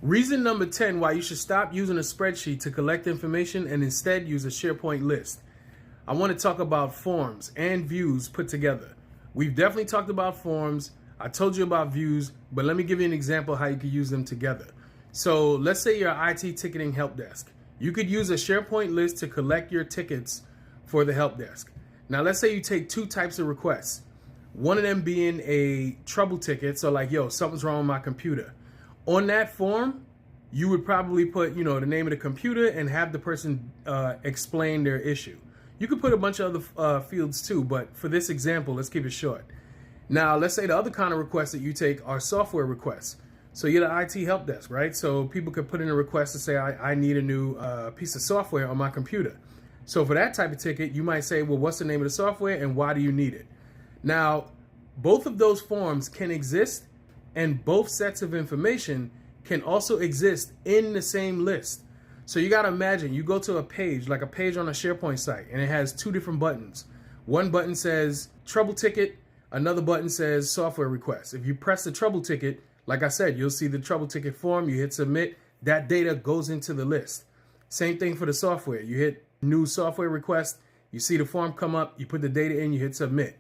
Reason number 10 why you should stop using a spreadsheet to collect information and instead use a SharePoint list. I want to talk about forms and views put together. We've definitely talked about forms. I told you about views, but let me give you an example how you could use them together. So let's say you're an IT ticketing help desk. You could use a SharePoint list to collect your tickets for the help desk. Now let's say you take two types of requests. One of them being a trouble ticket, so like, yo, something's wrong with my computer. On that form, you would probably put, the name of the computer and have the person explain their issue. You could put a bunch of other fields too, but for this example, let's keep it short. Now, let's say the other kind of requests that you take are software requests. So you're the IT help desk, right? So people could put in a request to say, I need a new piece of software on my computer. So for that type of ticket, you might say, well, what's the name of the software and why do you need it? Now, both of those forms can exist, and both sets of information can also exist in the same list. So you got to imagine you go to a page, like a page on a SharePoint site, and it has two different buttons. One button says trouble ticket, another button says software request. If you press the trouble ticket, like I said, you'll see the trouble ticket form, you hit submit, that data goes into the list. Same thing for the software. You hit new software request, you see the form come up, you put the data in, you hit submit.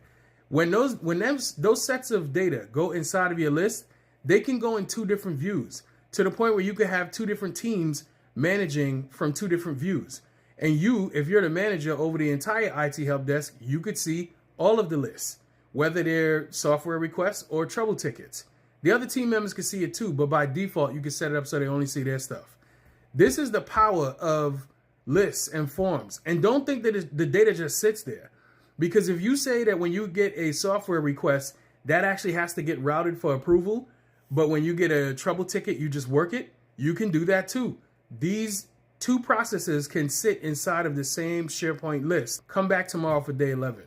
When those sets of data go inside of your list, they can go in two different views to the point where you could have two different teams managing from two different views. And you, if you're the manager over the entire IT help desk, you could see all of the lists, whether they're software requests or trouble tickets. The other team members can see it too, but by default, you can set it up so they only see their stuff. This is the power of lists and forms. And don't think that the data just sits there. Because if you say that when you get a software request, that actually has to get routed for approval, but when you get a trouble ticket, you just work it, you can do that too. These two processes can sit inside of the same SharePoint list. Come back tomorrow for day 11.